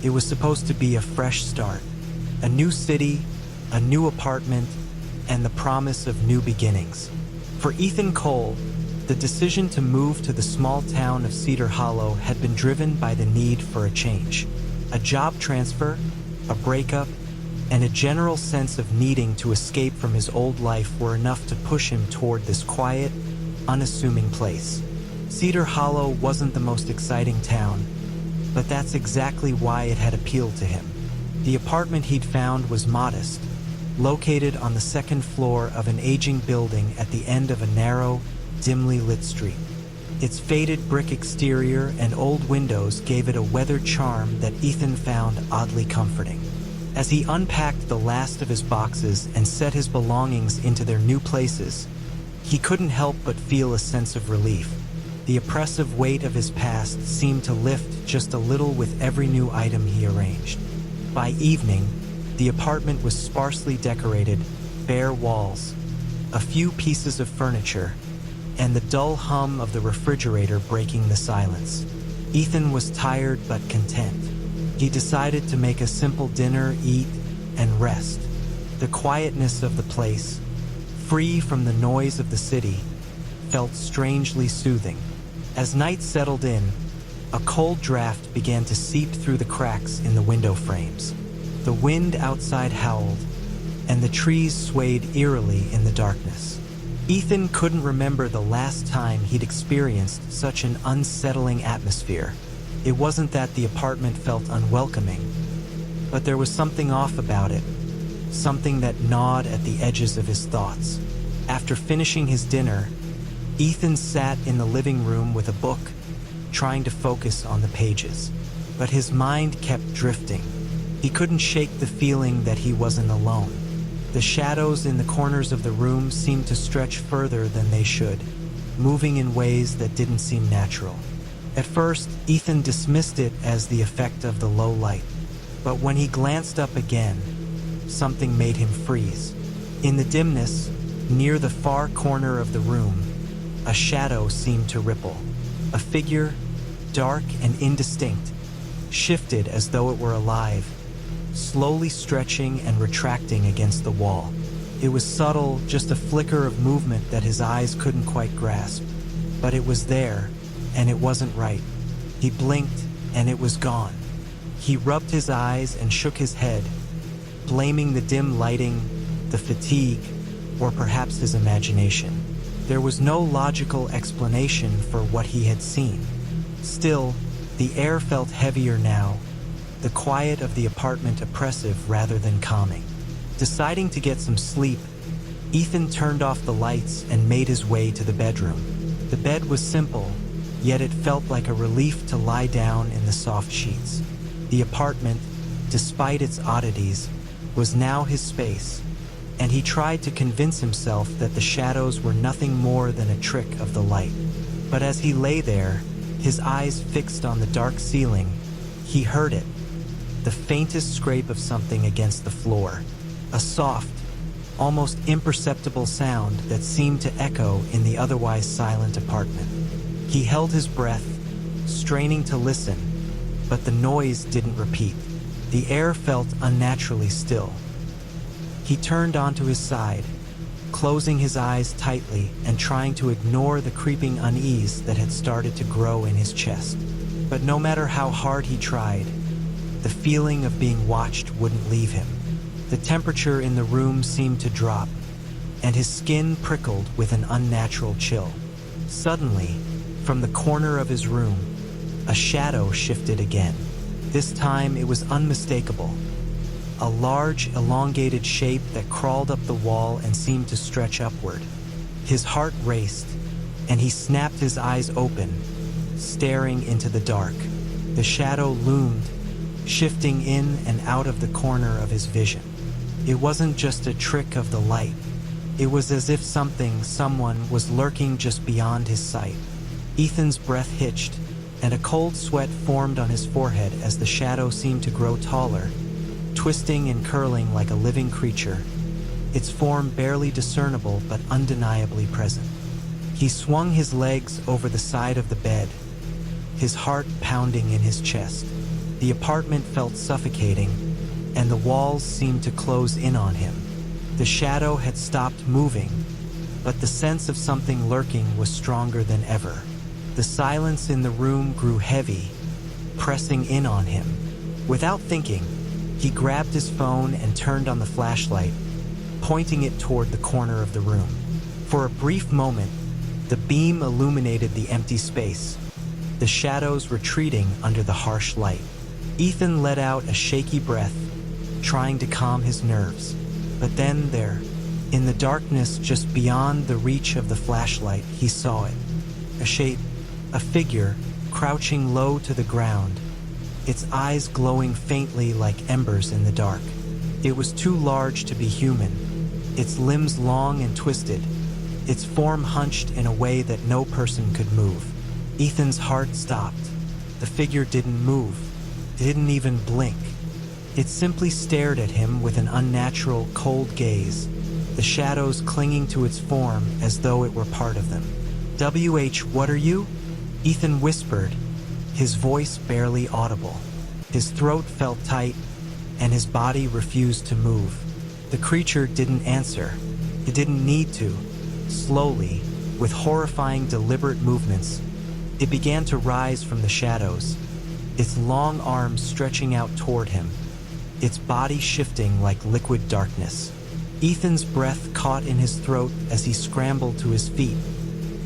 It was supposed to be a fresh start, a new city, a new apartment, and the promise of new beginnings. For Ethan Cole, the decision to move to the small town of Cedar Hollow had been driven by the need for a change. A job transfer, a breakup, and a general sense of needing to escape from his old life were enough to push him toward this quiet, unassuming place. Cedar Hollow wasn't the most exciting town, but that's exactly why it had appealed to him. The apartment he'd found was modest, located on the second floor of an aging building at the end of a narrow, dimly lit street. Its faded brick exterior and old windows gave it a weathered charm that Ethan found oddly comforting. As he unpacked the last of his boxes and set his belongings into their new places, he couldn't help but feel a sense of relief. The oppressive weight of his past seemed to lift just a little with every new item he arranged. By evening, the apartment was sparsely decorated, bare walls, a few pieces of furniture, and the dull hum of the refrigerator breaking the silence. Ethan was tired but content. He decided to make a simple dinner, eat, and rest. The quietness of the place, free from the noise of the city, felt strangely soothing. As night settled in, a cold draft began to seep through the cracks in the window frames. The wind outside howled, and the trees swayed eerily in the darkness. Ethan couldn't remember the last time he'd experienced such an unsettling atmosphere. It wasn't that the apartment felt unwelcoming, but there was something off about it, something that gnawed at the edges of his thoughts. After finishing his dinner, Ethan sat in the living room with a book, trying to focus on the pages. But his mind kept drifting. He couldn't shake the feeling that he wasn't alone. The shadows in the corners of the room seemed to stretch further than they should, moving in ways that didn't seem natural. At first, Ethan dismissed it as the effect of the low light. But when he glanced up again, something made him freeze. In the dimness, near the far corner of the room, a shadow seemed to ripple. A figure, dark and indistinct, shifted as though it were alive, slowly stretching and retracting against the wall. It was subtle, just a flicker of movement that his eyes couldn't quite grasp. But it was there, and it wasn't right. He blinked, and it was gone. He rubbed his eyes and shook his head, blaming the dim lighting, the fatigue, or perhaps his imagination. There was no logical explanation for what he had seen. Still, the air felt heavier now, the quiet of the apartment oppressive rather than calming. Deciding to get some sleep, Ethan turned off the lights and made his way to the bedroom. The bed was simple, yet it felt like a relief to lie down in the soft sheets. The apartment, despite its oddities, was now his space, and he tried to convince himself that the shadows were nothing more than a trick of the light. But as he lay there, his eyes fixed on the dark ceiling, he heard it, the faintest scrape of something against the floor, a soft, almost imperceptible sound that seemed to echo in the otherwise silent apartment. He held his breath, straining to listen, but the noise didn't repeat. The air felt unnaturally still. He turned onto his side, closing his eyes tightly and trying to ignore the creeping unease that had started to grow in his chest. But no matter how hard he tried, the feeling of being watched wouldn't leave him. The temperature in the room seemed to drop, and his skin prickled with an unnatural chill. Suddenly, from the corner of his room, a shadow shifted again. This time it was unmistakable. A large, elongated shape that crawled up the wall and seemed to stretch upward. His heart raced, and he snapped his eyes open, staring into the dark. The shadow loomed, shifting in and out of the corner of his vision. It wasn't just a trick of the light. It was as if someone was lurking just beyond his sight. Ethan's breath hitched, and a cold sweat formed on his forehead as the shadow seemed to grow taller, twisting and curling like a living creature, its form barely discernible but undeniably present. He swung his legs over the side of the bed, his heart pounding in his chest. The apartment felt suffocating, and the walls seemed to close in on him. The shadow had stopped moving, but the sense of something lurking was stronger than ever. The silence in the room grew heavy, pressing in on him. Without thinking, he grabbed his phone and turned on the flashlight, pointing it toward the corner of the room. For a brief moment, the beam illuminated the empty space, the shadows retreating under the harsh light. Ethan let out a shaky breath, trying to calm his nerves. But then there, in the darkness just beyond the reach of the flashlight, he saw it. A shape, a figure, crouching low to the ground, its eyes glowing faintly like embers in the dark. It was too large to be human, its limbs long and twisted, its form hunched in a way that no person could move. Ethan's heart stopped. The figure didn't move. It didn't even blink. It simply stared at him with an unnatural, cold gaze, the shadows clinging to its form as though it were part of them. What are you?" Ethan whispered, his voice barely audible. His throat felt tight, and his body refused to move. The creature didn't answer. It didn't need to. Slowly, with horrifying, deliberate movements, it began to rise from the shadows, its long arms stretching out toward him, its body shifting like liquid darkness. Ethan's breath caught in his throat as he scrambled to his feet,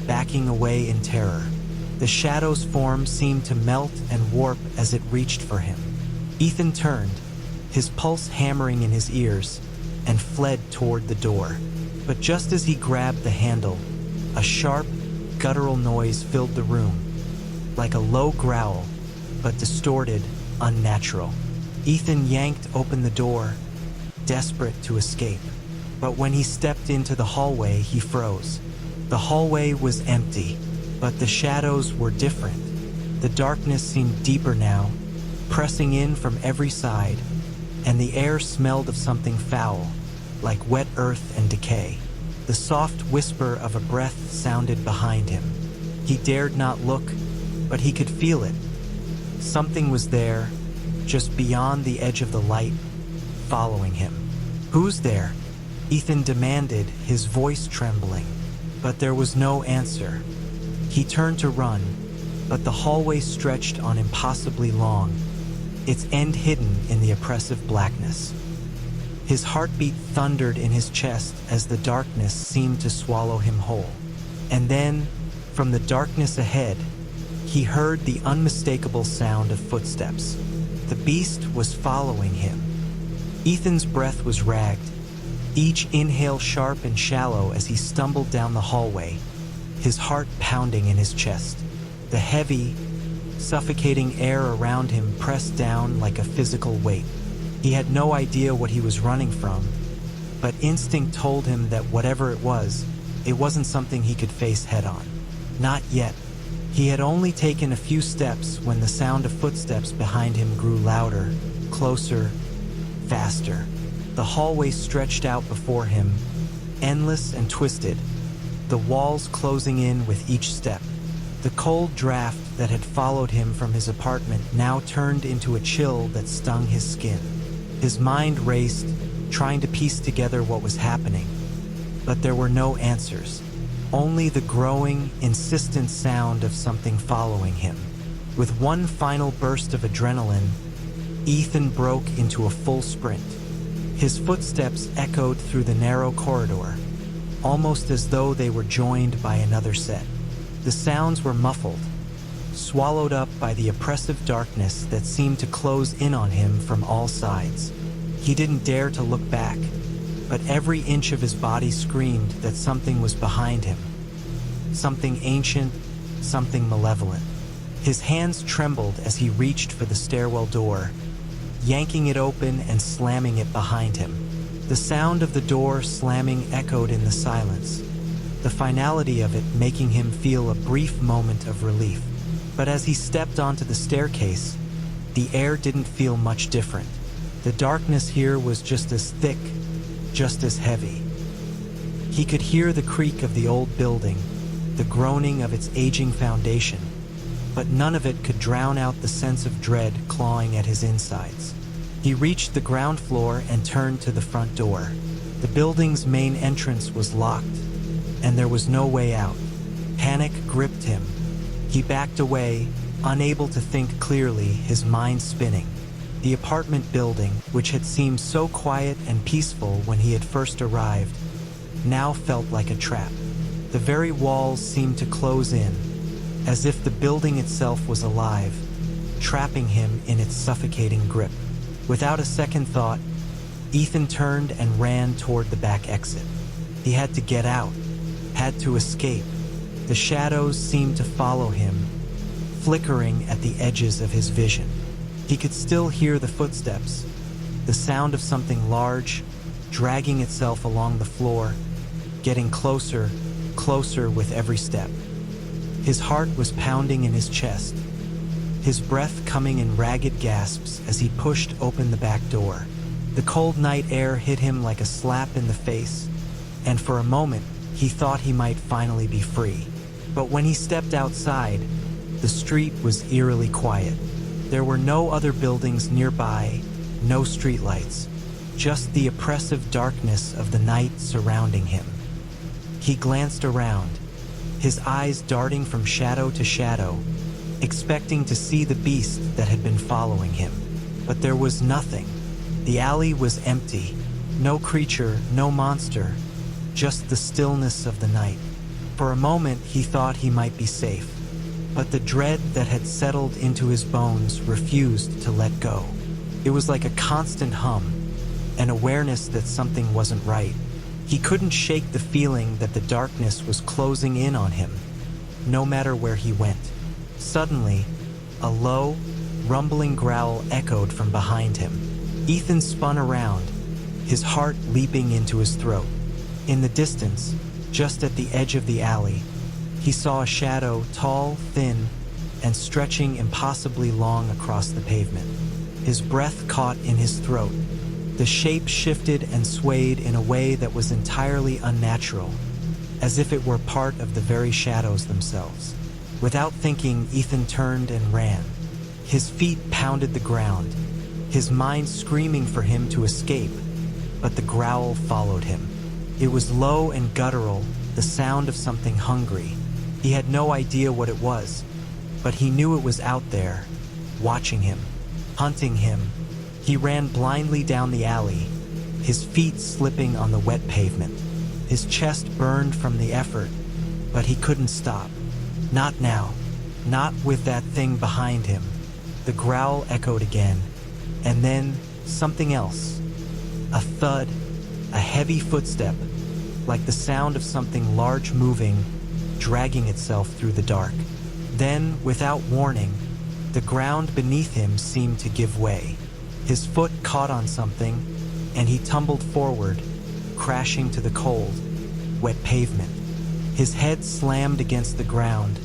backing away in terror. The shadow's form seemed to melt and warp as it reached for him. Ethan turned, his pulse hammering in his ears, and fled toward the door. But just as he grabbed the handle, a sharp, guttural noise filled the room, like a low growl, but distorted, unnatural. Ethan yanked open the door, desperate to escape. But when he stepped into the hallway, he froze. The hallway was empty, but the shadows were different. The darkness seemed deeper now, pressing in from every side, and the air smelled of something foul, like wet earth and decay. The soft whisper of a breath sounded behind him. He dared not look, but he could feel it. Something was there, just beyond the edge of the light, following him. "Who's there?" Ethan demanded, his voice trembling. But there was no answer. He turned to run, but the hallway stretched on impossibly long, its end hidden in the oppressive blackness. His heartbeat thundered in his chest as the darkness seemed to swallow him whole. And then, from the darkness ahead, he heard the unmistakable sound of footsteps. The beast was following him. Ethan's breath was ragged, each inhale sharp and shallow as he stumbled down the hallway, his heart pounding in his chest. The heavy, suffocating air around him pressed down like a physical weight. He had no idea what he was running from, but instinct told him that whatever it wasn't something he could face head-on. Not yet. He had only taken a few steps when the sound of footsteps behind him grew louder, closer, faster. The hallway stretched out before him, endless and twisted, the walls closing in with each step. The cold draft that had followed him from his apartment now turned into a chill that stung his skin. His mind raced, trying to piece together what was happening. But there were no answers, only the growing, insistent sound of something following him. With one final burst of adrenaline, Ethan broke into a full sprint. His footsteps echoed through the narrow corridor, almost as though they were joined by another set. The sounds were muffled, swallowed up by the oppressive darkness that seemed to close in on him from all sides. He didn't dare to look back, but every inch of his body screamed that something was behind him. Something ancient, something malevolent. His hands trembled as he reached for the stairwell door, yanking it open and slamming it behind him. The sound of the door slamming echoed in the silence, the finality of it making him feel a brief moment of relief. But as he stepped onto the staircase, the air didn't feel much different. The darkness here was just as thick, just as heavy. He could hear the creak of the old building, the groaning of its aging foundation, but none of it could drown out the sense of dread clawing at his insides. He reached the ground floor and turned to the front door. The building's main entrance was locked, and there was no way out. Panic gripped him. He backed away, unable to think clearly, his mind spinning. The apartment building, which had seemed so quiet and peaceful when he had first arrived, now felt like a trap. The very walls seemed to close in, as if the building itself was alive, trapping him in its suffocating grip. Without a second thought, Ethan turned and ran toward the back exit. He had to get out, had to escape. The shadows seemed to follow him, flickering at the edges of his vision. He could still hear the footsteps, the sound of something large, dragging itself along the floor, getting closer, closer with every step. His heart was pounding in his chest, his breath coming in ragged gasps as he pushed open the back door. The cold night air hit him like a slap in the face, and for a moment he thought he might finally be free. But when he stepped outside, the street was eerily quiet. There were no other buildings nearby, no streetlights, just the oppressive darkness of the night surrounding him. He glanced around, his eyes darting from shadow to shadow, expecting to see the beast that had been following him. But there was nothing. The alley was empty. No creature, no monster, just the stillness of the night. For a moment he thought he might be safe, but the dread that had settled into his bones refused to let go. It was like a constant hum, an awareness that something wasn't right. He couldn't shake the feeling that the darkness was closing in on him, no matter where he went. Suddenly, a low, rumbling growl echoed from behind him. Ethan spun around, his heart leaping into his throat. In the distance, just at the edge of the alley, he saw a shadow, tall, thin, and stretching impossibly long across the pavement. His breath caught in his throat. The shape shifted and swayed in a way that was entirely unnatural, as if it were part of the very shadows themselves. Without thinking, Ethan turned and ran. His feet pounded the ground, his mind screaming for him to escape, but the growl followed him. It was low and guttural, the sound of something hungry. He had no idea what it was, but he knew it was out there, watching him, hunting him. He ran blindly down the alley, his feet slipping on the wet pavement. His chest burned from the effort, but he couldn't stop. Not now, not with that thing behind him. The growl echoed again, and then something else. A thud, a heavy footstep, like the sound of something large moving, dragging itself through the dark. Then, without warning, the ground beneath him seemed to give way. His foot caught on something, and he tumbled forward, crashing to the cold, wet pavement. His head slammed against the ground,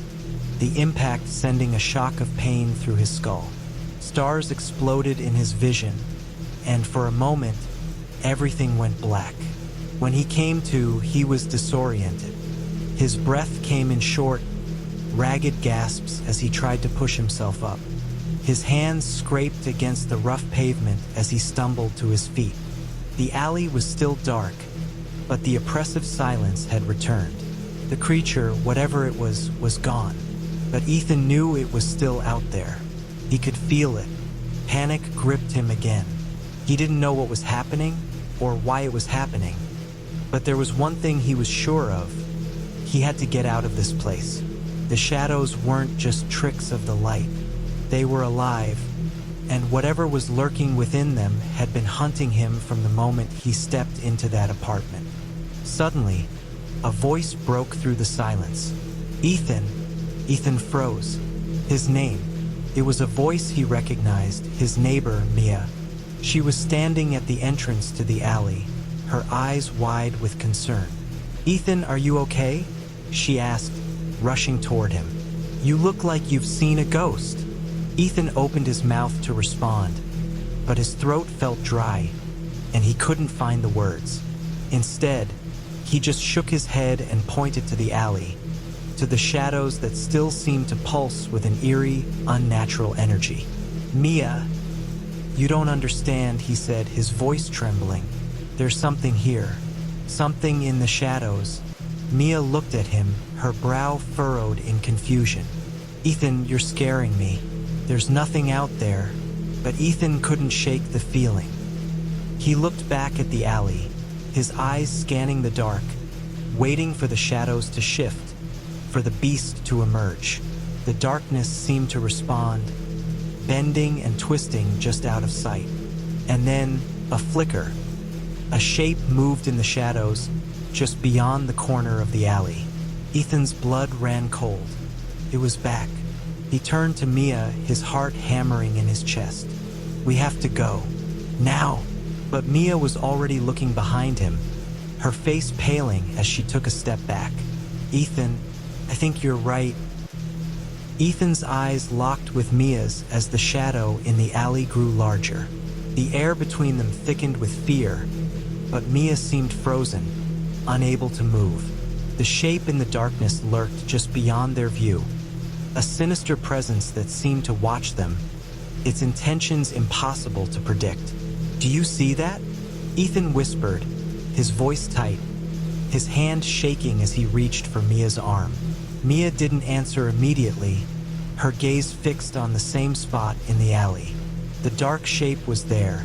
the impact sending a shock of pain through his skull. Stars exploded in his vision, and for a moment, everything went black. When he came to, he was disoriented. His breath came in short, ragged gasps as he tried to push himself up. His hands scraped against the rough pavement as he stumbled to his feet. The alley was still dark, but the oppressive silence had returned. The creature, whatever it was gone. But Ethan knew it was still out there. He could feel it. Panic gripped him again. He didn't know what was happening or why it was happening, but there was one thing he was sure of. He had to get out of this place. The shadows weren't just tricks of the light. They were alive, and whatever was lurking within them had been hunting him from the moment he stepped into that apartment. Suddenly, a voice broke through the silence. Ethan. Ethan froze. His name. It was a voice he recognized, his neighbor, Mia. She was standing at the entrance to the alley, her eyes wide with concern. "Ethan, are you okay?" she asked, rushing toward him. "You look like you've seen a ghost." Ethan opened his mouth to respond, but his throat felt dry, and he couldn't find the words. Instead, he just shook his head and pointed to the alley, to the shadows that still seemed to pulse with an eerie, unnatural energy. "Mia, you don't understand," he said, his voice trembling. "There's something here. Something in the shadows." Mia looked at him, her brow furrowed in confusion. "Ethan, you're scaring me. There's nothing out there." But Ethan couldn't shake the feeling. He looked back at the alley, his eyes scanning the dark, waiting for the shadows to shift, for the beast to emerge. The darkness seemed to respond, bending and twisting just out of sight. And then, a flicker. A shape moved in the shadows, just beyond the corner of the alley. Ethan's blood ran cold. It was back. He turned to Mia, his heart hammering in his chest. "We have to go. Now!" But Mia was already looking behind him, her face paling as she took a step back. "Ethan, I think you're right." Ethan's eyes locked with Mia's as the shadow in the alley grew larger. The air between them thickened with fear, but Mia seemed frozen, unable to move. The shape in the darkness lurked just beyond their view, a sinister presence that seemed to watch them, its intentions impossible to predict. "Do you see that?" Ethan whispered, his voice tight, his hand shaking as he reached for Mia's arm. Mia didn't answer immediately, her gaze fixed on the same spot in the alley. The dark shape was there,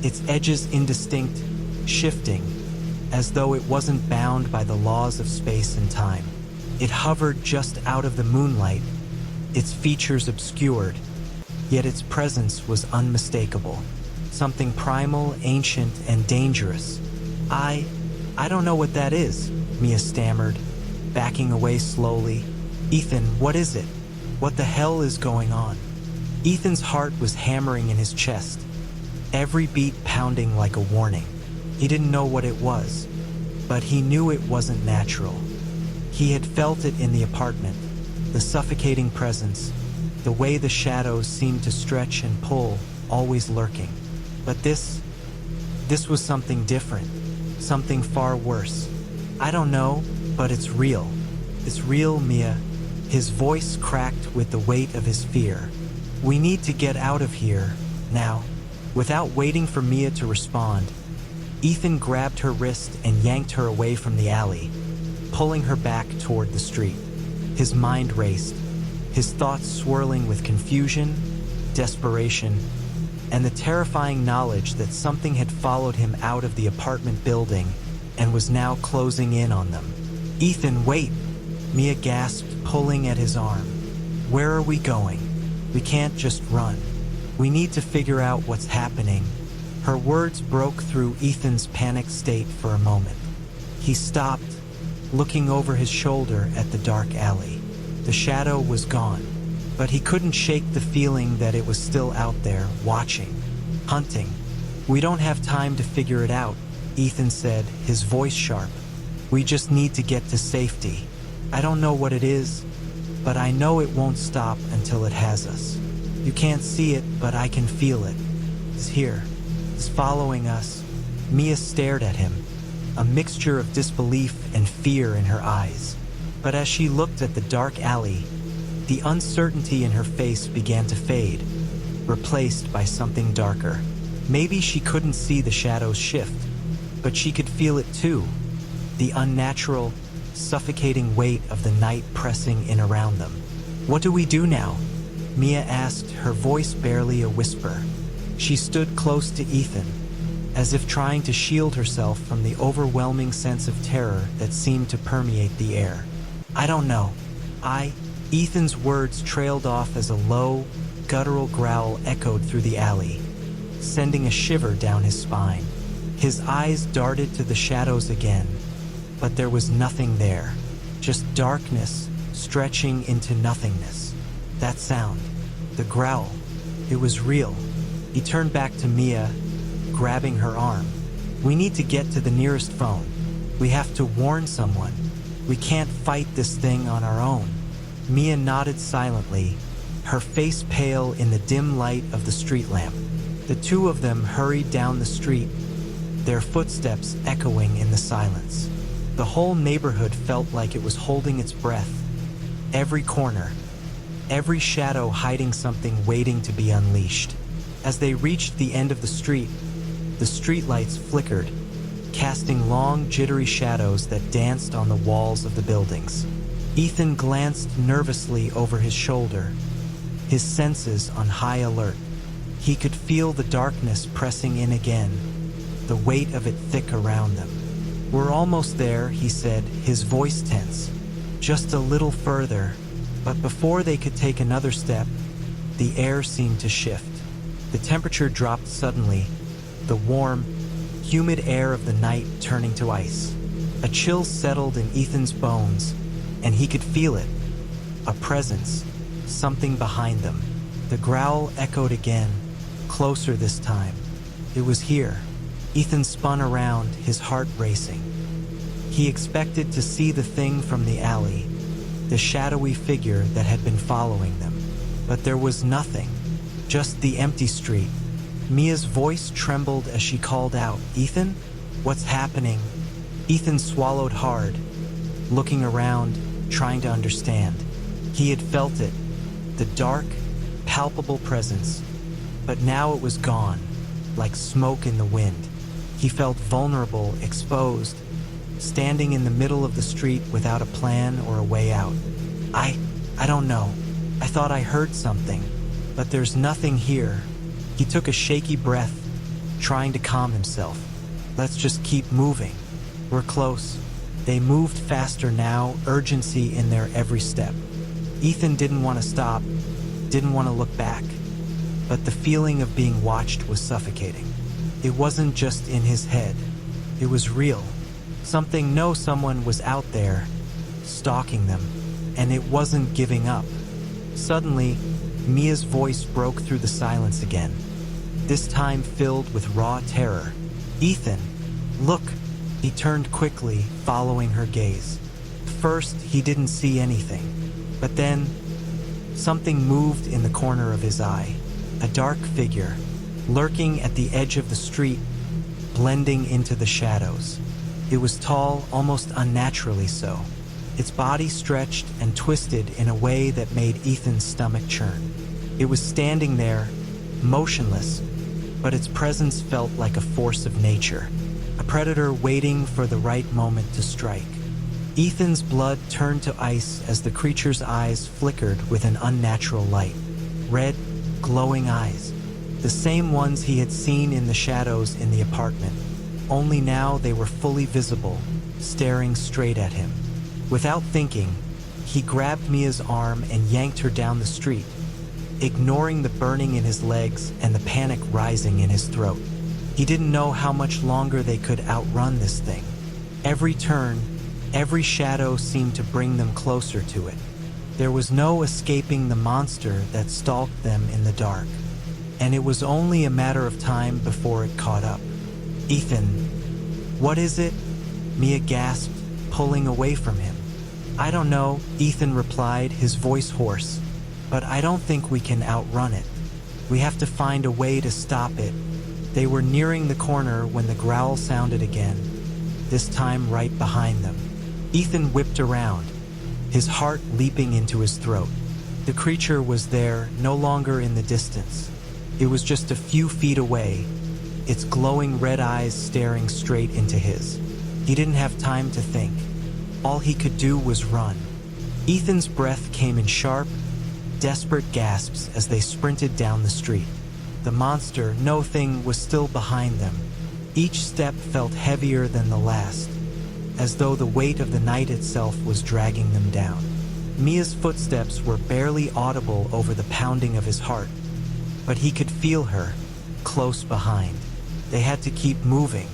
its edges indistinct, shifting, as though it wasn't bound by the laws of space and time. It hovered just out of the moonlight, its features obscured, yet its presence was unmistakable. Something primal, ancient, and dangerous. I don't know what that is," Mia stammered, backing away slowly. "Ethan, what is it? What the hell is going on?" Ethan's heart was hammering in his chest, every beat pounding like a warning. He didn't know what it was, but he knew it wasn't natural. He had felt it in the apartment, the suffocating presence, the way the shadows seemed to stretch and pull, always lurking. But this was something different, something far worse. "I don't know, but it's real. It's real, Mia." His voice cracked with the weight of his fear. "We need to get out of here, now." Without waiting for Mia to respond, Ethan grabbed her wrist and yanked her away from the alley, pulling her back toward the street. His mind raced, his thoughts swirling with confusion, desperation, and the terrifying knowledge that something had followed him out of the apartment building and was now closing in on them. "Ethan, wait!" Mia gasped, pulling at his arm. "Where are we going? We can't just run. We need to figure out what's happening." Her words broke through Ethan's panicked state for a moment. He stopped, looking over his shoulder at the dark alley. The shadow was gone, but he couldn't shake the feeling that it was still out there, watching, hunting. "We don't have time to figure it out," Ethan said, his voice sharp. "We just need to get to safety. I don't know what it is, but I know it won't stop until it has us. You can't see it, but I can feel it. It's here. It's following us." Mia stared at him, a mixture of disbelief and fear in her eyes. But as she looked at the dark alley, the uncertainty in her face began to fade, replaced by something darker. Maybe she couldn't see the shadows shift, but she could feel it too, the unnatural, suffocating weight of the night pressing in around them. "What do we do now?" Mia asked, her voice barely a whisper. She stood close to Ethan, as if trying to shield herself from the overwhelming sense of terror that seemed to permeate the air. "I don't know. Ethan's words trailed off as a low, guttural growl echoed through the alley, sending a shiver down his spine. His eyes darted to the shadows again, but there was nothing there, just darkness stretching into nothingness. That sound, the growl, it was real. He turned back to Mia, grabbing her arm. "We need to get to the nearest phone. We have to warn someone. We can't fight this thing on our own." Mia nodded silently, her face pale in the dim light of the street lamp. The two of them hurried down the street, their footsteps echoing in the silence. The whole neighborhood felt like it was holding its breath. Every corner, every shadow hiding something waiting to be unleashed. As they reached the end of the streetlights flickered, casting long, jittery shadows that danced on the walls of the buildings. Ethan glanced nervously over his shoulder, his senses on high alert. He could feel the darkness pressing in again, the weight of it thick around them. "We're almost there," he said, his voice tense. "Just a little further." But before they could take another step, the air seemed to shift. The temperature dropped suddenly, the warm, humid air of the night turning to ice. A chill settled in Ethan's bones, and he could feel it. A presence, something behind them. The growl echoed again, closer this time. It was here. Ethan spun around, his heart racing. He expected to see the thing from the alley, the shadowy figure that had been following them. But there was nothing, just the empty street. Mia's voice trembled as she called out, "Ethan? What's happening?" Ethan swallowed hard, looking around, trying to understand. He had felt it, the dark, palpable presence, but now it was gone, like smoke in the wind. He felt vulnerable, exposed, standing in the middle of the street without a plan or a way out. I don't know. I thought I heard something, but there's nothing here." He took a shaky breath, trying to calm himself. "Let's just keep moving. We're close." They moved faster now, urgency in their every step. Ethan didn't want to stop, didn't want to look back, but the feeling of being watched was suffocating. It wasn't just in his head. It was real. Someone was out there, stalking them, and it wasn't giving up. Suddenly, Mia's voice broke through the silence again, this time filled with raw terror. "Ethan, look!" He turned quickly, following her gaze. First, he didn't see anything, but then something moved in the corner of his eye. A dark figure, lurking at the edge of the street, blending into the shadows. It was tall, almost unnaturally so. Its body stretched and twisted in a way that made Ethan's stomach churn. It was standing there, motionless, but its presence felt like a force of nature, a predator waiting for the right moment to strike. Ethan's blood turned to ice as the creature's eyes flickered with an unnatural light. Red, glowing eyes, the same ones he had seen in the shadows in the apartment. Only now they were fully visible, staring straight at him. Without thinking, he grabbed Mia's arm and yanked her down the street, ignoring the burning in his legs and the panic rising in his throat. He didn't know how much longer they could outrun this thing. Every turn, every shadow seemed to bring them closer to it. There was no escaping the monster that stalked them in the dark, and it was only a matter of time before it caught up. "Ethan, what is it?" Mia gasped, pulling away from him. "I don't know," Ethan replied, his voice hoarse, "but I don't think we can outrun it. We have to find a way to stop it." They were nearing the corner when the growl sounded again, this time right behind them. Ethan whipped around, his heart leaping into his throat. The creature was there, no longer in the distance. It was just a few feet away, its glowing red eyes staring straight into his. He didn't have time to think. All he could do was run. Ethan's breath came in sharp, desperate gasps as they sprinted down the street. The monster, no thing, was still behind them. Each step felt heavier than the last, as though the weight of the night itself was dragging them down. Mia's footsteps were barely audible over the pounding of his heart, but he could feel her, close behind. They had to keep moving.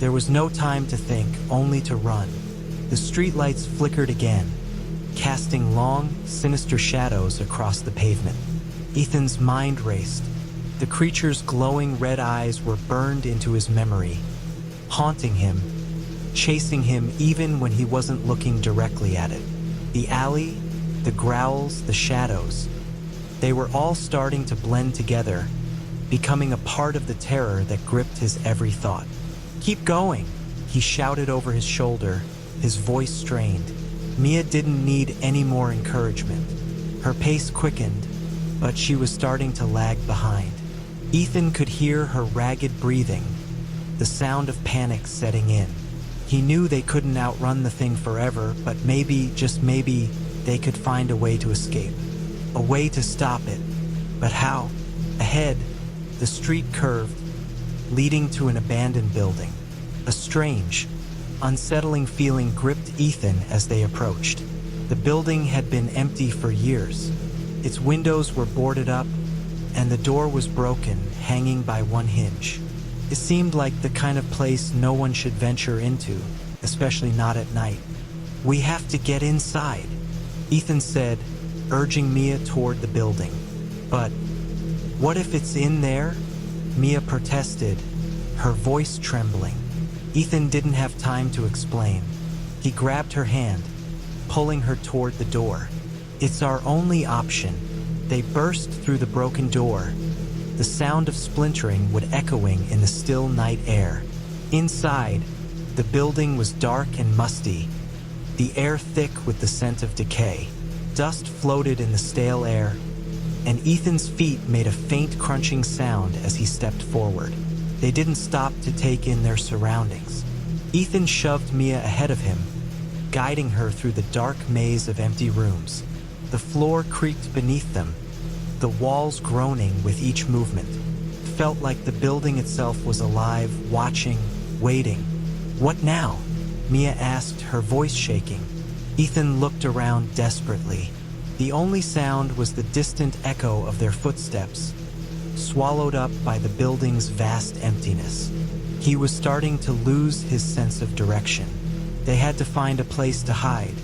There was no time to think, only to run. The streetlights flickered again, casting long, sinister shadows across the pavement. Ethan's mind raced. The creature's glowing red eyes were burned into his memory, haunting him, chasing him even when he wasn't looking directly at it. The alley, the growls, the shadows, they were all starting to blend together, becoming a part of the terror that gripped his every thought. "Keep going," he shouted over his shoulder, his voice strained. Mia didn't need any more encouragement. Her pace quickened, but she was starting to lag behind. Ethan could hear her ragged breathing, the sound of panic setting in. He knew they couldn't outrun the thing forever, but maybe, just maybe, they could find a way to escape. A way to stop it. But how? Ahead, the street curved, leading to an abandoned building. A strange, unsettling feeling gripped Ethan as they approached. The building had been empty for years. Its windows were boarded up, and the door was broken, hanging by one hinge. It seemed like the kind of place no one should venture into, especially not at night. "We have to get inside," Ethan said, urging Mia toward the building. "But what if it's in there?" Mia protested, her voice trembling. Ethan didn't have time to explain. He grabbed her hand, pulling her toward the door. "It's our only option." They burst through the broken door, the sound of splintering would echoing in the still night air. Inside, the building was dark and musty, the air thick with the scent of decay. Dust floated in the stale air, and Ethan's feet made a faint crunching sound as he stepped forward. They didn't stop to take in their surroundings. Ethan shoved Mia ahead of him, guiding her through the dark maze of empty rooms. The floor creaked beneath them, the walls groaning with each movement. It felt like the building itself was alive, watching, waiting. "What now?" Mia asked, her voice shaking. Ethan looked around desperately. The only sound was the distant echo of their footsteps, swallowed up by the building's vast emptiness. He was starting to lose his sense of direction. They had to find a place to hide,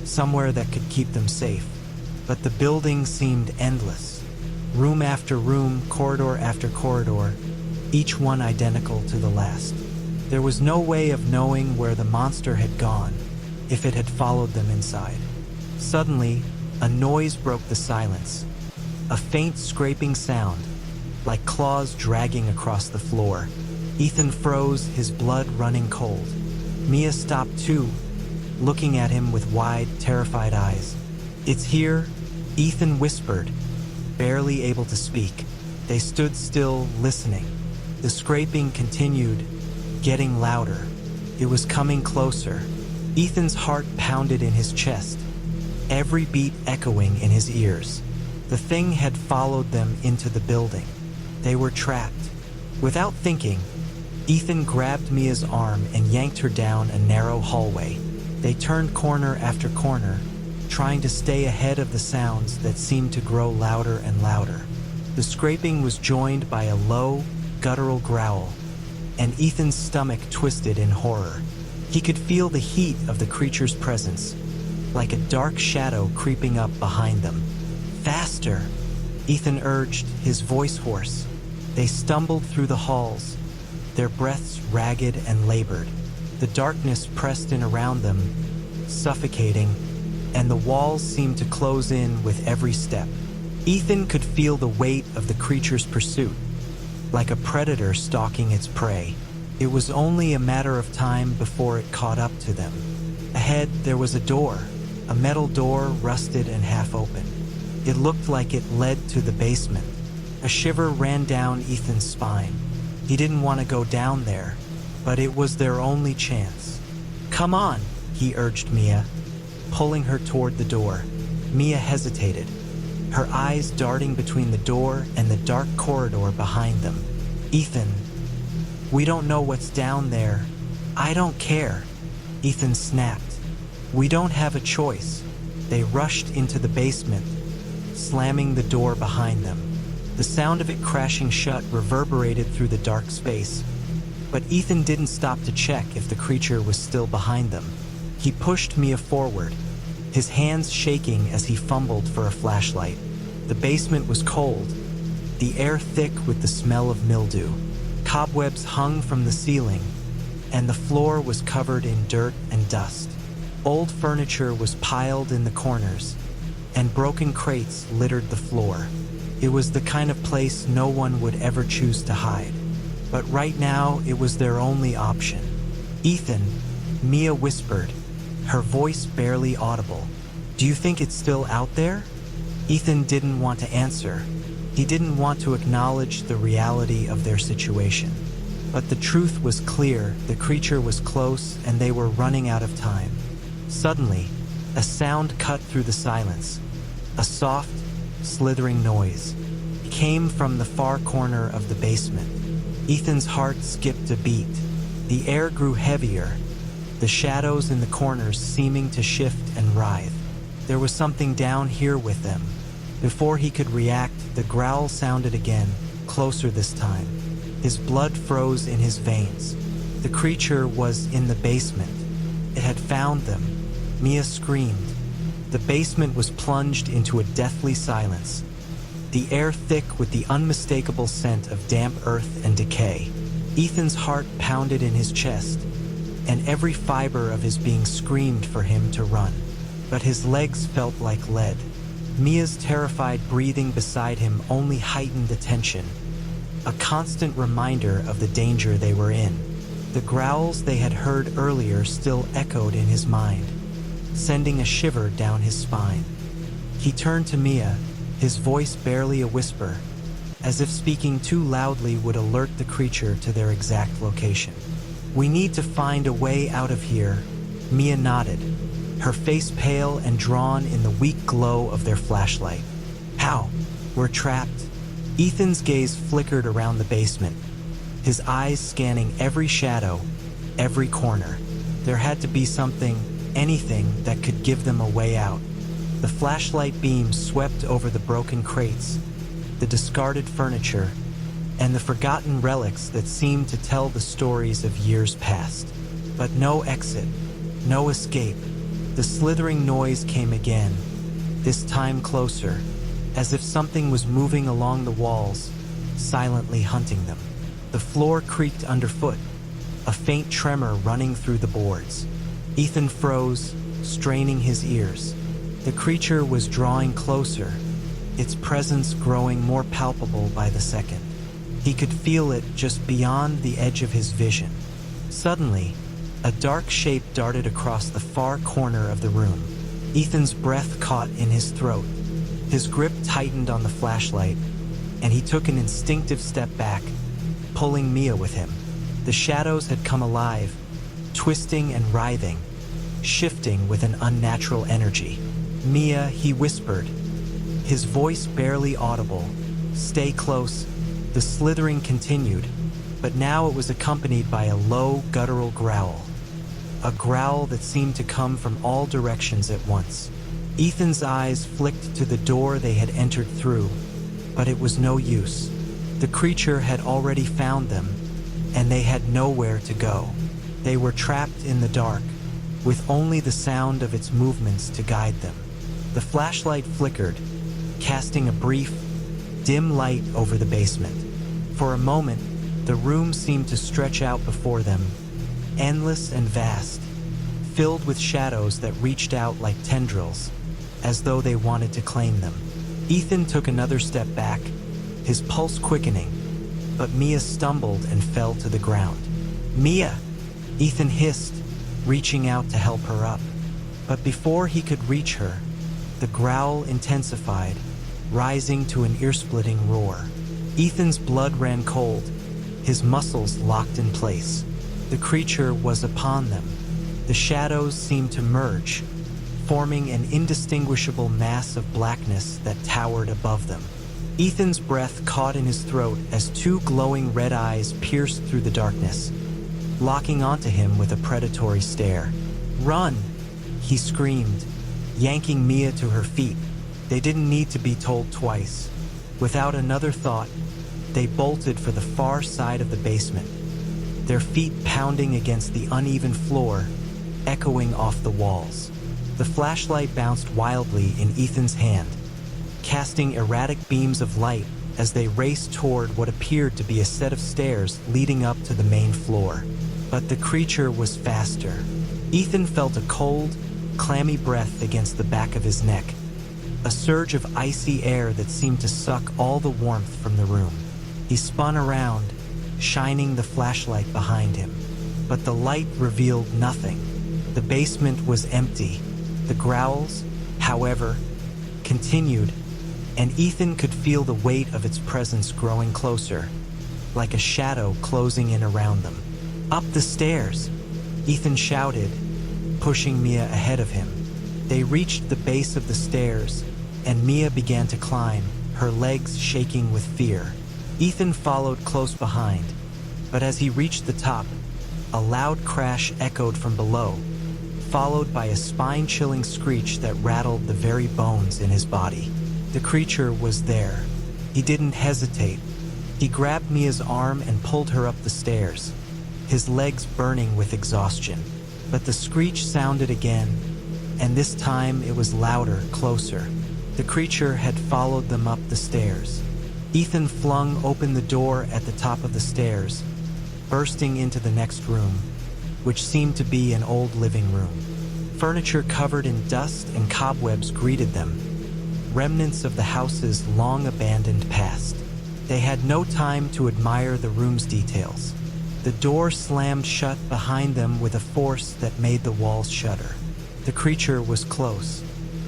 somewhere that could keep them safe. But the building seemed endless. Room after room, corridor after corridor, each one identical to the last. There was no way of knowing where the monster had gone, if it had followed them inside. Suddenly, a noise broke the silence. A faint scraping sound, like claws dragging across the floor. Ethan froze, his blood running cold. Mia stopped too, looking at him with wide, terrified eyes. "It's here," Ethan whispered, barely able to speak. They stood still, listening. The scraping continued, getting louder. It was coming closer. Ethan's heart pounded in his chest, every beat echoing in his ears. The thing had followed them into the building. They were trapped. Without thinking, Ethan grabbed Mia's arm and yanked her down a narrow hallway. They turned corner after corner, trying to stay ahead of the sounds that seemed to grow louder and louder. The scraping was joined by a low, guttural growl, and Ethan's stomach twisted in horror. He could feel the heat of the creature's presence, like a dark shadow creeping up behind them. "Faster," Ethan urged, his voice hoarse. They stumbled through the halls, their breaths ragged and labored. The darkness pressed in around them, suffocating, and the walls seemed to close in with every step. Ethan could feel the weight of the creature's pursuit, like a predator stalking its prey. It was only a matter of time before it caught up to them. Ahead, there was a door, a metal door, rusted and half open. It looked like it led to the basement. A shiver ran down Ethan's spine. He didn't want to go down there, but it was their only chance. "Come on," he urged Mia, pulling her toward the door. Mia hesitated, her eyes darting between the door and the dark corridor behind them. "Ethan, we don't know what's down there." "I don't care," Ethan snapped. "We don't have a choice." They rushed into the basement, slamming the door behind them. The sound of it crashing shut reverberated through the dark space, but Ethan didn't stop to check if the creature was still behind them. He pushed Mia forward, his hands shaking as he fumbled for a flashlight. The basement was cold, the air thick with the smell of mildew. Cobwebs hung from the ceiling, and the floor was covered in dirt and dust. Old furniture was piled in the corners, and broken crates littered the floor. It was the kind of place no one would ever choose to hide. But right now, it was their only option. "Ethan," Mia whispered, her voice barely audible. "Do you think it's still out there?" Ethan didn't want to answer. He didn't want to acknowledge the reality of their situation. But the truth was clear, the creature was close and they were running out of time. Suddenly, a sound cut through the silence. A soft, slithering noise came from the far corner of the basement. Ethan's heart skipped a beat. The air grew heavier, the shadows in the corners seeming to shift and writhe. There was something down here with them. Before he could react, the growl sounded again, closer this time. His blood froze in his veins. The creature was in the basement. It had found them. Mia screamed. The basement was plunged into a deathly silence, the air thick with the unmistakable scent of damp earth and decay. Ethan's heart pounded in his chest, and every fiber of his being screamed for him to run. But his legs felt like lead. Mia's terrified breathing beside him only heightened the tension, a constant reminder of the danger they were in. The growls they had heard earlier still echoed in his mind, sending a shiver down his spine. He turned to Mia, his voice barely a whisper, as if speaking too loudly would alert the creature to their exact location. "We need to find a way out of here." Mia nodded, her face pale and drawn in the weak glow of their flashlight. "How? We're trapped." Ethan's gaze flickered around the basement, his eyes scanning every shadow, every corner. There had to be something, anything that could give them a way out. The flashlight beam swept over the broken crates, the discarded furniture, and the forgotten relics that seemed to tell the stories of years past. But no exit, no escape. The slithering noise came again, this time closer, as if something was moving along the walls, silently hunting them. The floor creaked underfoot, a faint tremor running through the boards. Ethan froze, straining his ears. The creature was drawing closer, its presence growing more palpable by the second. He could feel it just beyond the edge of his vision. Suddenly, a dark shape darted across the far corner of the room. Ethan's breath caught in his throat. His grip tightened on the flashlight, and he took an instinctive step back, pulling Mia with him. The shadows had come alive, twisting and writhing, shifting with an unnatural energy. "Mia," he whispered, his voice barely audible. "Stay close." The slithering continued, but now it was accompanied by a low, guttural growl. A growl that seemed to come from all directions at once. Ethan's eyes flicked to the door they had entered through, but it was no use. The creature had already found them, and they had nowhere to go. They were trapped in the dark, with only the sound of its movements to guide them. The flashlight flickered, casting a brief, dim light over the basement. For a moment, the room seemed to stretch out before them, endless and vast, filled with shadows that reached out like tendrils, as though they wanted to claim them. Ethan took another step back, his pulse quickening, but Mia stumbled and fell to the ground. "Mia!" Ethan hissed, reaching out to help her up. But before he could reach her, the growl intensified, rising to an ear-splitting roar. Ethan's blood ran cold, his muscles locked in place. The creature was upon them. The shadows seemed to merge, forming an indistinguishable mass of blackness that towered above them. Ethan's breath caught in his throat as two glowing red eyes pierced through the darkness, locking onto him with a predatory stare. "Run!" he screamed, yanking Mia to her feet. They didn't need to be told twice. Without another thought, they bolted for the far side of the basement, their feet pounding against the uneven floor, echoing off the walls. The flashlight bounced wildly in Ethan's hand, casting erratic beams of light as they raced toward what appeared to be a set of stairs leading up to the main floor. But the creature was faster. Ethan felt a cold, clammy breath against the back of his neck, a surge of icy air that seemed to suck all the warmth from the room. He spun around, shining the flashlight behind him. but the light revealed nothing. The basement was empty. The growls, however, continued, and Ethan could feel the weight of its presence growing closer, like a shadow closing in around them. "Up the stairs!" Ethan shouted, pushing Mia ahead of him. They reached the base of the stairs, and Mia began to climb, her legs shaking with fear. Ethan followed close behind, but as he reached the top, a loud crash echoed from below, followed by a spine-chilling screech that rattled the very bones in his body. The creature was there. He didn't hesitate. He grabbed Mia's arm and pulled her up the stairs, his legs burning with exhaustion. But the screech sounded again, and this time it was louder, closer. The creature had followed them up the stairs. Ethan flung open the door at the top of the stairs, bursting into the next room, which seemed to be an old living room. Furniture covered in dust and cobwebs greeted them, remnants of the house's long-abandoned past. They had no time to admire the room's details. The door slammed shut behind them with a force that made the walls shudder. The creature was close.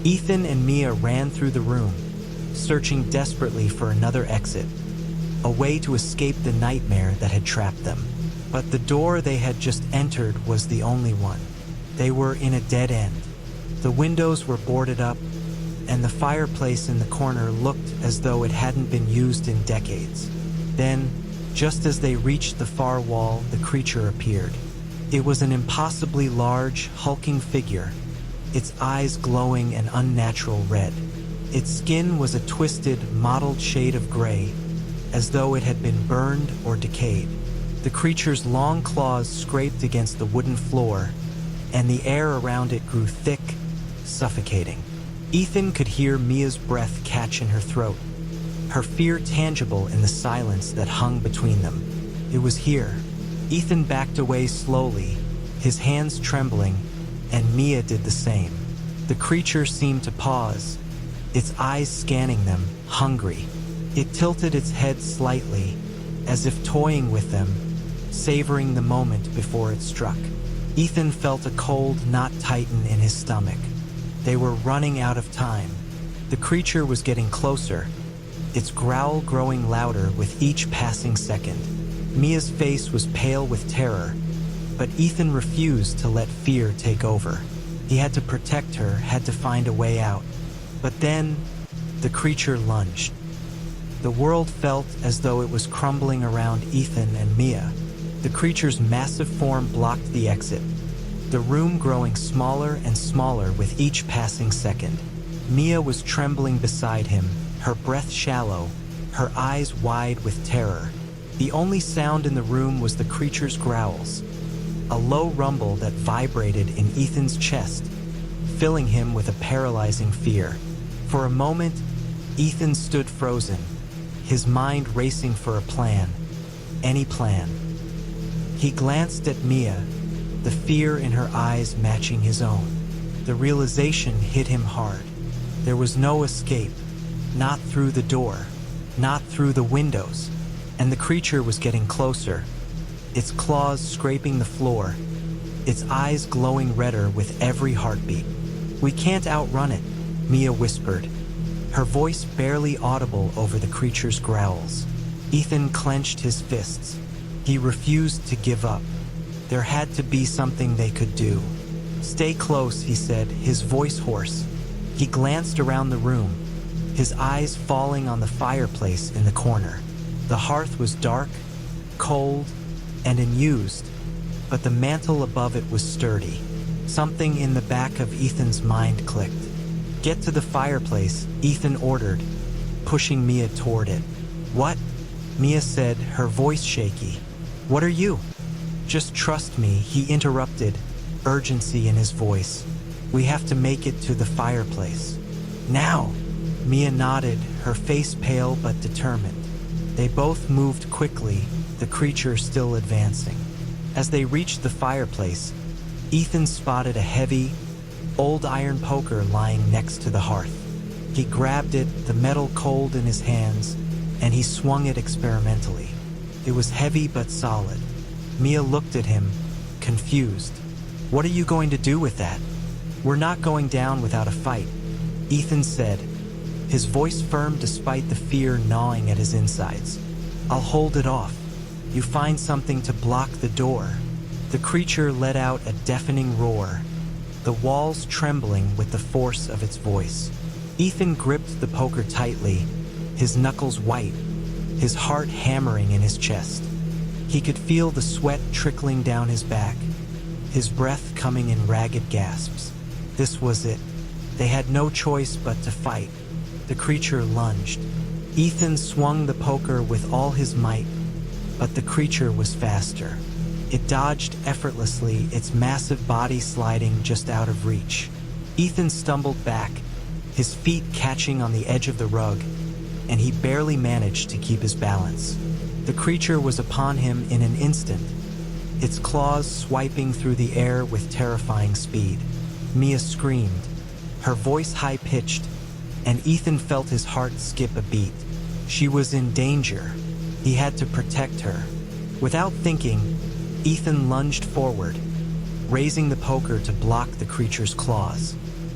Ethan and Mia ran through the room, searching desperately for another exit, a way to escape the nightmare that had trapped them. But the door they had just entered was the only one. They were in a dead end. The windows were boarded up, and the fireplace in the corner looked as though it hadn't been used in decades. Then, just as they reached the far wall, the creature appeared. It was an impossibly large, hulking figure, its eyes glowing an unnatural red. Its skin was a twisted, mottled shade of gray, as though it had been burned or decayed. The creature's long claws scraped against the wooden floor, and the air around it grew thick, suffocating. Ethan could hear Mia's breath catch in her throat, her fear tangible in the silence that hung between them. It was here. Ethan backed away slowly, his hands trembling, and Mia did the same. The creature seemed to pause, its eyes scanning them, hungry. It tilted its head slightly, as if toying with them, savoring the moment before it struck. Ethan felt a cold knot tighten in his stomach. They were running out of time. The creature was getting closer, its growl growing louder with each passing second. Mia's face was pale with terror, but Ethan refused to let fear take over. He had to protect her, had to find a way out. But then, the creature lunged. The world felt as though it was crumbling around Ethan and Mia. The creature's massive form blocked the exit, the room growing smaller and smaller with each passing second. Mia was trembling beside him, her breath shallow, her eyes wide with terror. The only sound in the room was the creature's growls, a low rumble that vibrated in Ethan's chest, filling him with a paralyzing fear. For a moment, Ethan stood frozen, his mind racing for a plan, any plan. He glanced at Mia, the fear in her eyes matching his own. The realization hit him hard. There was no escape, not through the door, not through the windows, and the creature was getting closer, its claws scraping the floor, its eyes glowing redder with every heartbeat. "We can't outrun it," Mia whispered, her voice barely audible over the creature's growls. Ethan clenched his fists. He refused to give up. There had to be something they could do. "Stay close," he said, his voice hoarse. He glanced around the room, his eyes falling on the fireplace in the corner. The hearth was dark, cold, and unused, but the mantle above it was sturdy. Something in the back of Ethan's mind clicked. "Get to the fireplace," Ethan ordered, pushing Mia toward it. "What?" Mia said, her voice shaky. "What are you?" "Just trust me," he interrupted, urgency in his voice. "We have to make it to the fireplace. Now!" Mia nodded, her face pale but determined. They both moved quickly, the creature still advancing. As they reached the fireplace, Ethan spotted a heavy, old iron poker lying next to the hearth. He grabbed it, the metal cold in his hands, and he swung it experimentally. It was heavy but solid. Mia looked at him, confused. "What are you going to do with that?" "We're not going down without a fight," Ethan said, his voice firm despite the fear gnawing at his insides. "I'll hold it off. You find something to block the door." The creature let out a deafening roar, the walls trembling with the force of its voice. Ethan gripped the poker tightly, his knuckles white, his heart hammering in his chest. He could feel the sweat trickling down his back, his breath coming in ragged gasps. This was it. They had no choice but to fight. The creature lunged. Ethan swung the poker with all his might, but the creature was faster. It dodged effortlessly, its massive body sliding just out of reach. Ethan stumbled back, his feet catching on the edge of the rug, and he barely managed to keep his balance. The creature was upon him in an instant, its claws swiping through the air with terrifying speed. Mia screamed, her voice high-pitched, and Ethan felt his heart skip a beat. She was in danger. He had to protect her. Without thinking, Ethan lunged forward, raising the poker to block the creature's claws.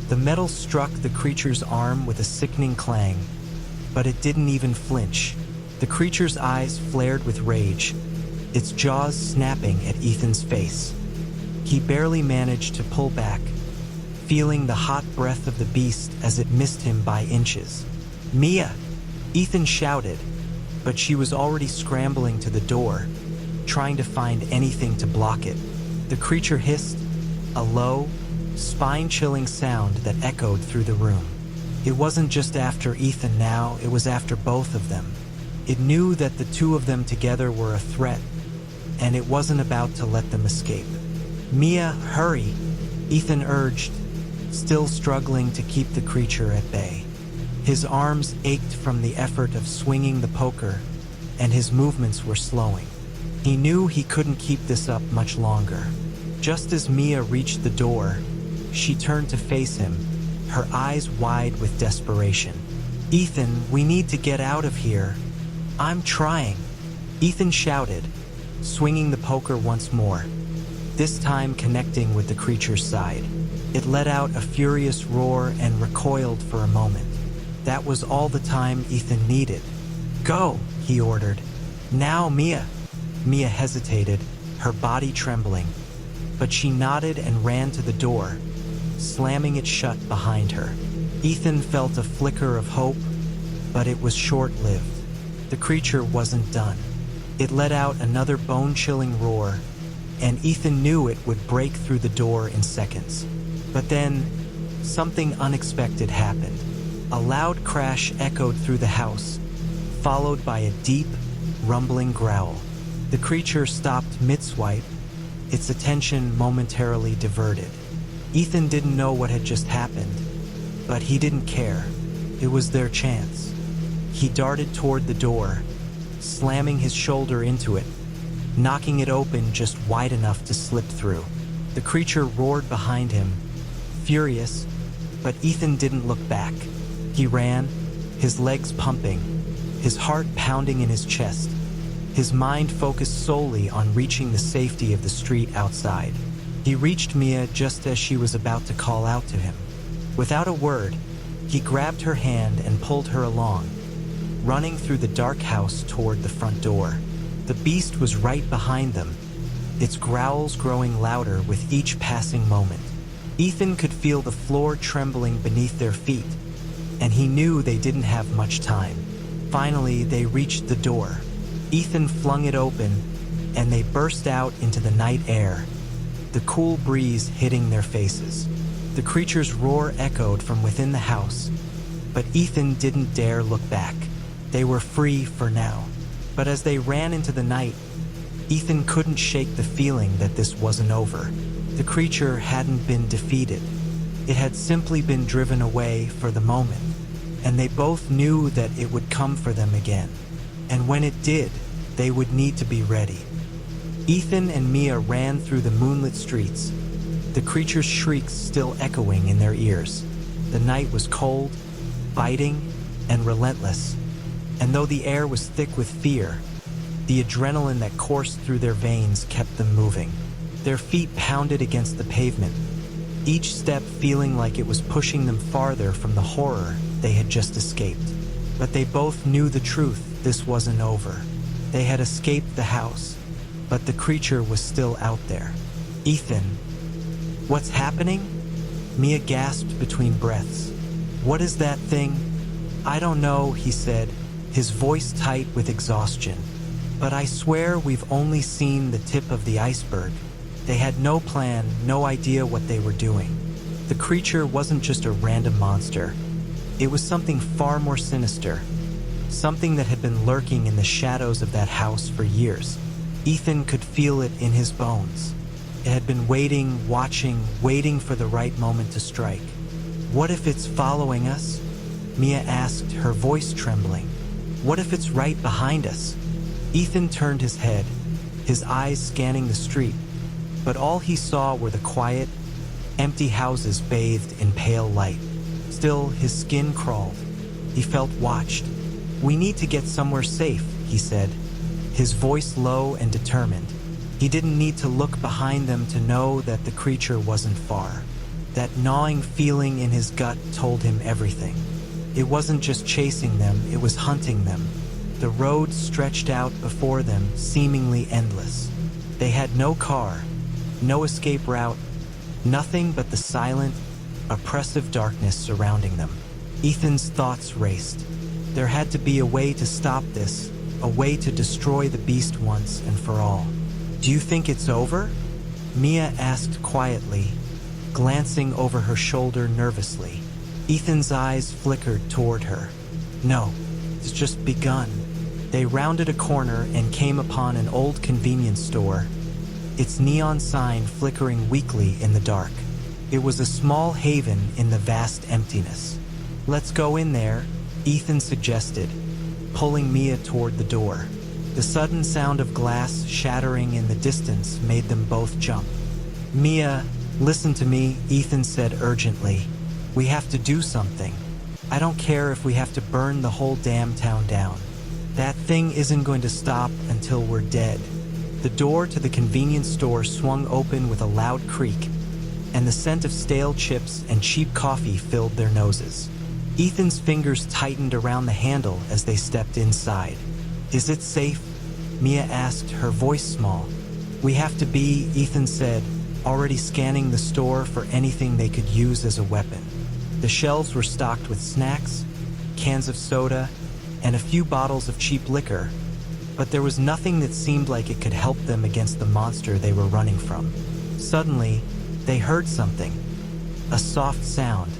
The metal struck the creature's arm with a sickening clang, but it didn't even flinch. The creature's eyes flared with rage, its jaws snapping at Ethan's face. He barely managed to pull back, feeling the hot breath of the beast as it missed him by inches. "Mia!" Ethan shouted, but she was already scrambling to the door, trying to find anything to block it. The creature hissed, a low, spine-chilling sound that echoed through the room. It wasn't just after Ethan now, it was after both of them. It knew that the two of them together were a threat, and it wasn't about to let them escape. "Mia, hurry!" Ethan urged, still struggling to keep the creature at bay. His arms ached from the effort of swinging the poker, and his movements were slowing. He knew he couldn't keep this up much longer. Just as Mia reached the door, she turned to face him, her eyes wide with desperation. "Ethan, we need to get out of here." "I'm trying," Ethan shouted, swinging the poker once more, this time connecting with the creature's side. It let out a furious roar and recoiled for a moment. That was all the time Ethan needed. "Go," he ordered. "Now, Mia." Mia hesitated, her body trembling, but she nodded and ran to the door, slamming it shut behind her. Ethan felt a flicker of hope, but it was short-lived. The creature wasn't done. It let out another bone-chilling roar, and Ethan knew it would break through the door in seconds. But then, something unexpected happened. A loud crash echoed through the house, followed by a deep, rumbling growl. The creature stopped mid-swipe, its attention momentarily diverted. Ethan didn't know what had just happened, but he didn't care. It was their chance. He darted toward the door, slamming his shoulder into it, knocking it open just wide enough to slip through. The creature roared behind him, furious, but Ethan didn't look back. He ran, his legs pumping, his heart pounding in his chest, his mind focused solely on reaching the safety of the street outside. He reached Mia just as she was about to call out to him. Without a word, he grabbed her hand and pulled her along, running through the dark house toward the front door. The beast was right behind them, its growls growing louder with each passing moment. Ethan could feel the floor trembling beneath their feet, and he knew they didn't have much time. Finally, they reached the door. Ethan flung it open, and they burst out into the night air, the cool breeze hitting their faces. The creature's roar echoed from within the house, but Ethan didn't dare look back. They were free for now. But as they ran into the night, Ethan couldn't shake the feeling that this wasn't over. The creature hadn't been defeated. It had simply been driven away for the moment, and they both knew that it would come for them again. And when it did, they would need to be ready. Ethan and Mia ran through the moonlit streets, the creature's shrieks still echoing in their ears. The night was cold, biting, and relentless, and though the air was thick with fear, the adrenaline that coursed through their veins kept them moving. Their feet pounded against the pavement, each step feeling like it was pushing them farther from the horror they had just escaped. But they both knew the truth. This wasn't over. They had escaped the house, but the creature was still out there. "Ethan, what's happening?" Mia gasped between breaths. "What is that thing?" "I don't know," he said, his voice tight with exhaustion. "But I swear we've only seen the tip of the iceberg." They had no plan, no idea what they were doing. The creature wasn't just a random monster. It was something far more sinister, something that had been lurking in the shadows of that house for years. Ethan could feel it in his bones. It had been waiting, watching, waiting for the right moment to strike. "What if it's following us?" Mia asked, her voice trembling. "What if it's right behind us?" Ethan turned his head, his eyes scanning the street, but all he saw were the quiet, empty houses bathed in pale light. Still, his skin crawled. He felt watched. "We need to get somewhere safe," he said, his voice low and determined. He didn't need to look behind them to know that the creature wasn't far. That gnawing feeling in his gut told him everything. It wasn't just chasing them, it was hunting them. The road stretched out before them, seemingly endless. They had no car, no escape route, nothing but the silent, oppressive darkness surrounding them. Ethan's thoughts raced. There had to be a way to stop this, a way to destroy the beast once and for all. "Do you think it's over?" Mia asked quietly, glancing over her shoulder nervously. Ethan's eyes flickered toward her. "No, it's just begun." They rounded a corner and came upon an old convenience store, its neon sign flickering weakly in the dark. It was a small haven in the vast emptiness. "Let's go in there," Ethan suggested, pulling Mia toward the door. The sudden sound of glass shattering in the distance made them both jump. "Mia, listen to me," Ethan said urgently. "We have to do something. I don't care if we have to burn the whole damn town down. That thing isn't going to stop until we're dead." The door to the convenience store swung open with a loud creak, and the scent of stale chips and cheap coffee filled their noses. Ethan's fingers tightened around the handle as they stepped inside. "Is it safe?" Mia asked, her voice small. "We have to be," Ethan said, already scanning the store for anything they could use as a weapon. The shelves were stocked with snacks, cans of soda, and a few bottles of cheap liquor, but there was nothing that seemed like it could help them against the monster they were running from. Suddenly, they heard something, a soft sound,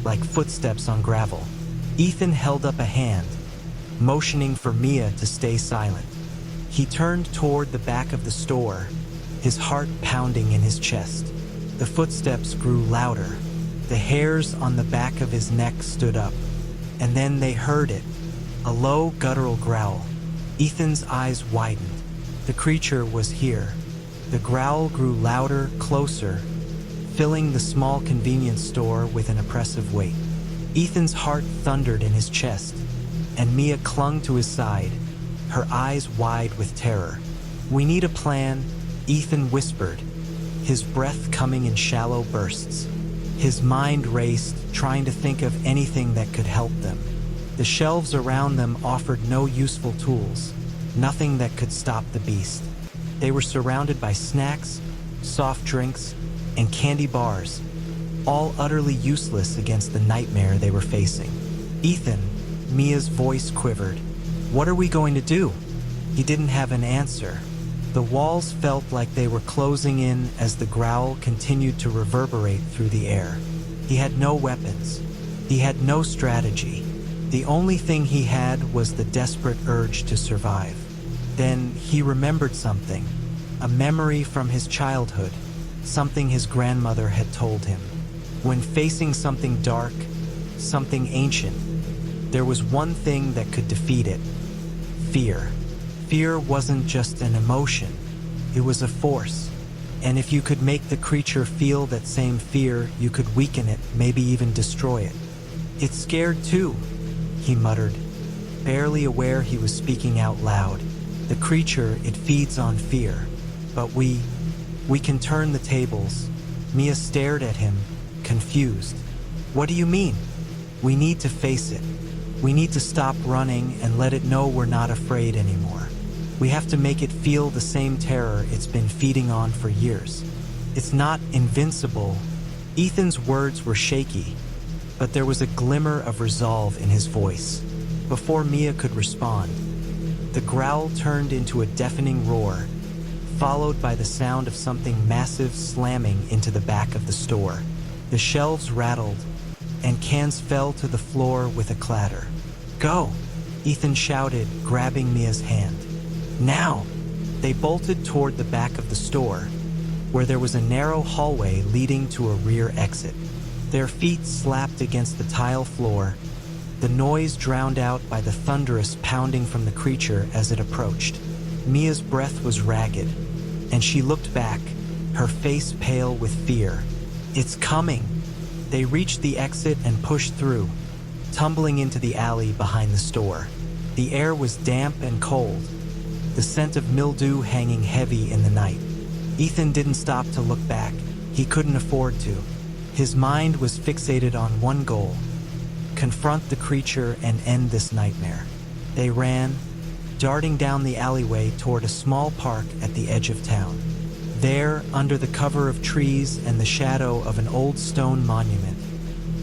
like footsteps on gravel. Ethan held up a hand, motioning for Mia to stay silent. He turned toward the back of the store, his heart pounding in his chest. The footsteps grew louder. The hairs on the back of his neck stood up, and then they heard it, a low guttural growl. Ethan's eyes widened. The creature was here. The growl grew louder, closer, filling the small convenience store with an oppressive weight. Ethan's heart thundered in his chest, and Mia clung to his side, her eyes wide with terror. "We need a plan," Ethan whispered, his breath coming in shallow bursts. His mind raced, trying to think of anything that could help them. The shelves around them offered no useful tools, nothing that could stop the beast. They were surrounded by snacks, soft drinks, and candy bars, all utterly useless against the nightmare they were facing. "Ethan," Mia's voice quivered. "What are we going to do?" He didn't have an answer. The walls felt like they were closing in as the growl continued to reverberate through the air. He had no weapons. He had no strategy. The only thing he had was the desperate urge to survive. Then he remembered something, a memory from his childhood, something his grandmother had told him. When facing something dark, something ancient, there was one thing that could defeat it: fear. Fear wasn't just an emotion, it was a force. And if you could make the creature feel that same fear, you could weaken it, maybe even destroy it. "It's scared too," he muttered, barely aware he was speaking out loud. "The creature, it feeds on fear. But we We can turn the tables. Mia stared at him, confused. What do you mean? We need to face it. We need to stop running and let it know we're not afraid anymore. We have to make it feel the same terror it's been feeding on for years. It's not invincible. Ethan's words were shaky, but there was a glimmer of resolve in his voice. Before Mia could respond, the growl turned into a deafening roar, followed by the sound of something massive slamming into the back of the store. The shelves rattled, and cans fell to the floor with a clatter. Go! Ethan shouted, grabbing Mia's hand. Now! They bolted toward the back of the store, where there was a narrow hallway leading to a rear exit. Their feet slapped against the tile floor, the noise drowned out by the thunderous pounding from the creature as it approached. Mia's breath was ragged, and she looked back, her face pale with fear. It's coming! They reached the exit and pushed through, tumbling into the alley behind the store. The air was damp and cold, the scent of mildew hanging heavy in the night. Ethan didn't stop to look back. He couldn't afford to. His mind was fixated on one goal: confront the creature and end this nightmare. They ran, darting down the alleyway toward a small park at the edge of town. There, under the cover of trees and the shadow of an old stone monument,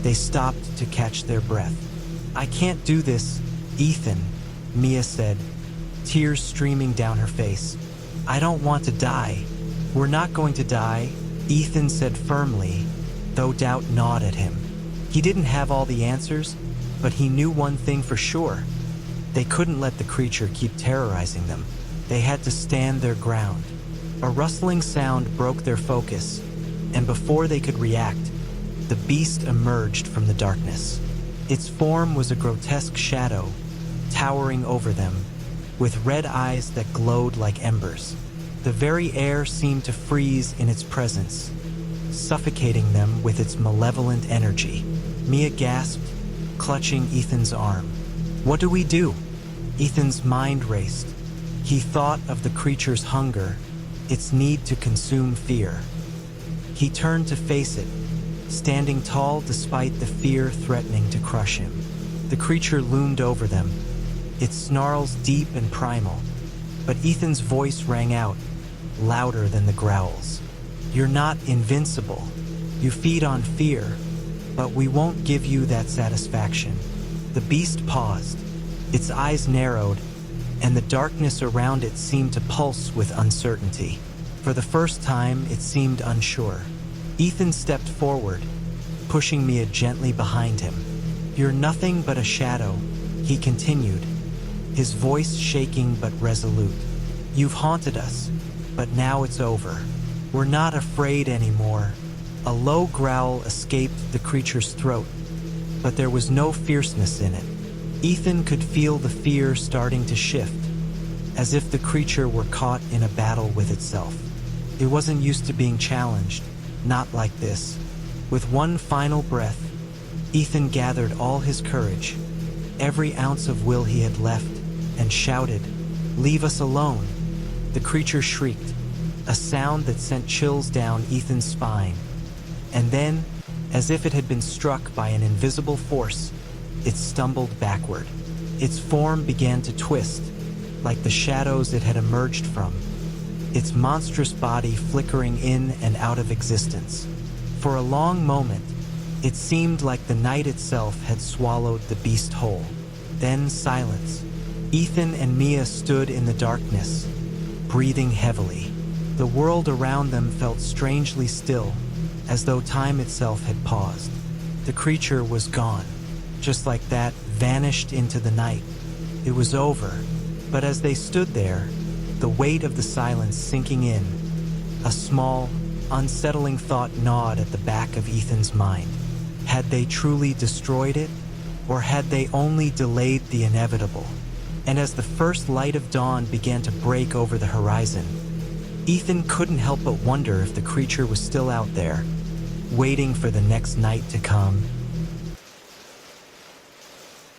they stopped to catch their breath. I can't do this, Ethan, Mia said, tears streaming down her face. I don't want to die. We're not going to die, Ethan said firmly, though doubt gnawed at him. He didn't have all the answers, but he knew one thing for sure. They couldn't let the creature keep terrorizing them. They had to stand their ground. A rustling sound broke their focus, and before they could react, the beast emerged from the darkness. Its form was a grotesque shadow, towering over them, with red eyes that glowed like embers. The very air seemed to freeze in its presence, suffocating them with its malevolent energy. Mia gasped, clutching Ethan's arm. What do we do? Ethan's mind raced. He thought of the creature's hunger, its need to consume fear. He turned to face it, standing tall despite the fear threatening to crush him. The creature loomed over them, its snarls deep and primal, but Ethan's voice rang out, louder than the growls. You're not invincible. You feed on fear, but we won't give you that satisfaction. The beast paused, its eyes narrowed, and the darkness around it seemed to pulse with uncertainty. For the first time, it seemed unsure. Ethan stepped forward, pushing Mia gently behind him. You're nothing but a shadow, he continued, his voice shaking but resolute. You've haunted us, but now it's over. We're not afraid anymore. A low growl escaped the creature's throat, but there was no fierceness in it. Ethan could feel the fear starting to shift, as if the creature were caught in a battle with itself. It wasn't used to being challenged, not like this. With one final breath, Ethan gathered all his courage, every ounce of will he had left, and shouted, "Leave us alone!" The creature shrieked, a sound that sent chills down Ethan's spine. And then, as if it had been struck by an invisible force, it stumbled backward. Its form began to twist, like the shadows it had emerged from, its monstrous body flickering in and out of existence. For a long moment, it seemed like the night itself had swallowed the beast whole. Then silence. Ethan and Mia stood in the darkness, breathing heavily. The world around them felt strangely still, as though time itself had paused. The creature was gone, just like that, vanished into the night. It was over, but as they stood there, the weight of the silence sinking in, a small, unsettling thought gnawed at the back of Ethan's mind. Had they truly destroyed it, or had they only delayed the inevitable? And as the first light of dawn began to break over the horizon, Ethan couldn't help but wonder if the creature was still out there, waiting for the next night to come